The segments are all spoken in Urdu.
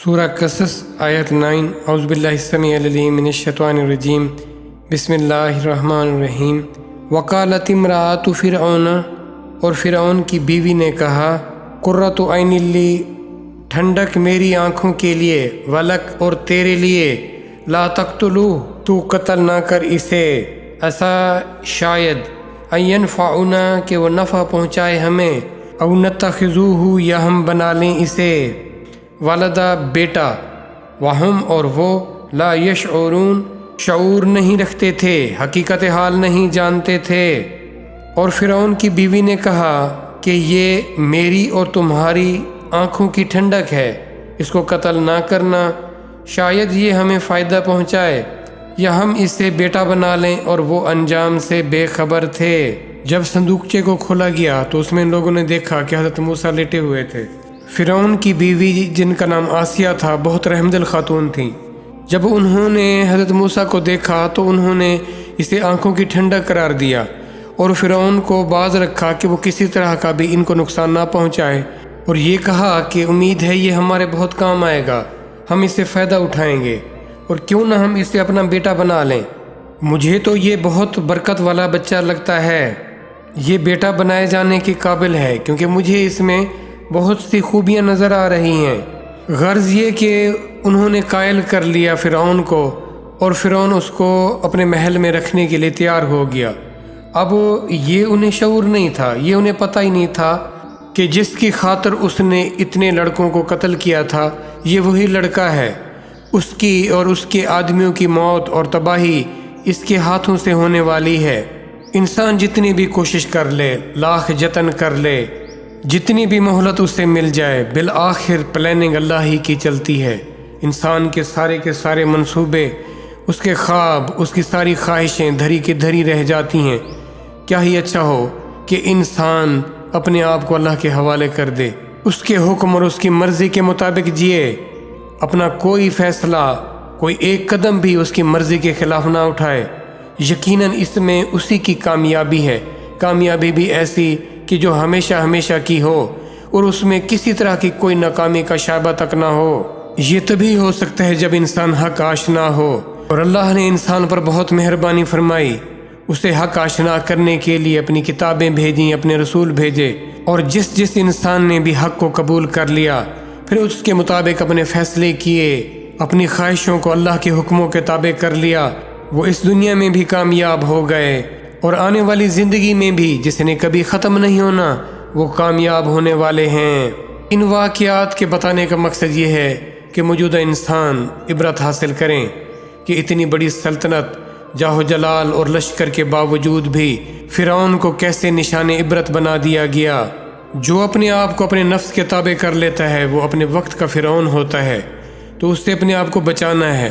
سورہ قصص آیت 9 اعوذ باللہ السمیع العلیم من الشیطان الرجیم بسم اللہ الرحمن الرحیم وقالت امرأۃ فرعون، اور فرعون کی بیوی نے کہا قرۃ عین لی، ٹھنڈک میری آنکھوں کے لیے، ولک اور تیرے لیے، لا تقتلوہ، تو قتل نہ کر اسے، ایسا شاید ان ینفعنا کہ وہ نفع پہنچائے ہمیں، او نتخذوہ یا ہم بنا لیں اسے ولدا بیٹا، وہم اور وہ لا یشعرون شعور نہیں رکھتے تھے، حقیقت حال نہیں جانتے تھے۔ اور فرعون کی بیوی نے کہا کہ یہ میری اور تمہاری آنکھوں کی ٹھنڈک ہے، اس کو قتل نہ کرنا، شاید یہ ہمیں فائدہ پہنچائے یا ہم اسے بیٹا بنا لیں، اور وہ انجام سے بے خبر تھے۔ جب صندوقچے کو کھولا گیا تو اس میں ان لوگوں نے دیکھا کہ حضرت موسیٰ لیٹے ہوئے تھے۔ فرعون کی بیوی جن کا نام آسیہ تھا بہت رحم دل خاتون تھیں۔ جب انہوں نے حضرت موسیٰ کو دیکھا تو انہوں نے اسے آنکھوں کی ٹھنڈک قرار دیا اور فرعون کو باز رکھا کہ وہ کسی طرح کا بھی ان کو نقصان نہ پہنچائے، اور یہ کہا کہ امید ہے یہ ہمارے بہت کام آئے گا، ہم اس سے فائدہ اٹھائیں گے، اور کیوں نہ ہم اسے اپنا بیٹا بنا لیں۔ مجھے تو یہ بہت برکت والا بچہ لگتا ہے، یہ بیٹا بنائے جانے کے قابل ہے، کیونکہ مجھے اس میں بہت سی خوبیاں نظر آ رہی ہیں۔ غرض یہ کہ انہوں نے قائل کر لیا فرعون کو، اور فرعون اس کو اپنے محل میں رکھنے کے لیے تیار ہو گیا۔ اب یہ انہیں شعور نہیں تھا، یہ انہیں پتہ ہی نہیں تھا کہ جس کی خاطر اس نے اتنے لڑکوں کو قتل کیا تھا یہ وہی لڑکا ہے، اس کی اور اس کے آدمیوں کی موت اور تباہی اس کے ہاتھوں سے ہونے والی ہے۔ انسان جتنی بھی کوشش کر لے، لاکھ جتن کر لے، جتنی بھی مہلت اس سے مل جائے، بالآخر پلاننگ اللہ ہی کی چلتی ہے۔ انسان کے سارے منصوبے، اس کے خواب، اس کی ساری خواہشیں دھری کی دھری رہ جاتی ہیں۔ کیا ہی اچھا ہو کہ انسان اپنے آپ کو اللہ کے حوالے کر دے، اس کے حکم اور اس کی مرضی کے مطابق جیے، اپنا کوئی فیصلہ، کوئی ایک قدم بھی اس کی مرضی کے خلاف نہ اٹھائے۔ یقیناً اس میں اسی کی کامیابی ہے، کامیابی بھی ایسی کہ جو ہمیشہ کی ہو، اور اس میں کسی طرح کی کوئی ناکامی کا شائبہ تک نہ ہو۔ یہ تبھی ہو سکتا ہے جب انسان حق آشنا ہو، اور اللہ نے انسان پر بہت مہربانی فرمائی، اسے حق آشنا کرنے کے لیے اپنی کتابیں بھیجیں، اپنے رسول بھیجے، اور جس انسان نے بھی حق کو قبول کر لیا، پھر اس کے مطابق اپنے فیصلے کیے، اپنی خواہشوں کو اللہ کے حکموں کے تابع کر لیا، وہ اس دنیا میں بھی کامیاب ہو گئے، اور آنے والی زندگی میں بھی جس نے کبھی ختم نہیں ہونا، وہ کامیاب ہونے والے ہیں۔ ان واقعات کے بتانے کا مقصد یہ ہے کہ موجودہ انسان عبرت حاصل کریں کہ اتنی بڑی سلطنت، جاہ جلال اور لشکر کے باوجود بھی فرعون کو کیسے نشان عبرت بنا دیا گیا۔ جو اپنے آپ کو اپنے نفس کے تابع کر لیتا ہے وہ اپنے وقت کا فرعون ہوتا ہے، تو اس سے اپنے آپ کو بچانا ہے۔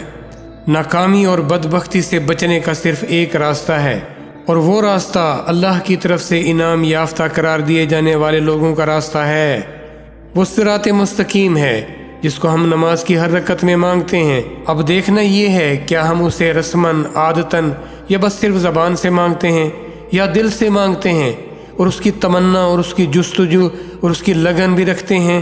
ناکامی اور بدبختی سے بچنے کا صرف ایک راستہ ہے، اور وہ راستہ اللہ کی طرف سے انعام یافتہ قرار دیے جانے والے لوگوں کا راستہ ہے۔ وہ صراط مستقیم ہے جس کو ہم نماز کی ہر رکعت میں مانگتے ہیں۔ اب دیکھنا یہ ہے کیا ہم اسے رسماً، عادتاً، یا بس صرف زبان سے مانگتے ہیں، یا دل سے مانگتے ہیں، اور اس کی تمنا اور اس کی جستجو اور اس کی لگن بھی رکھتے ہیں۔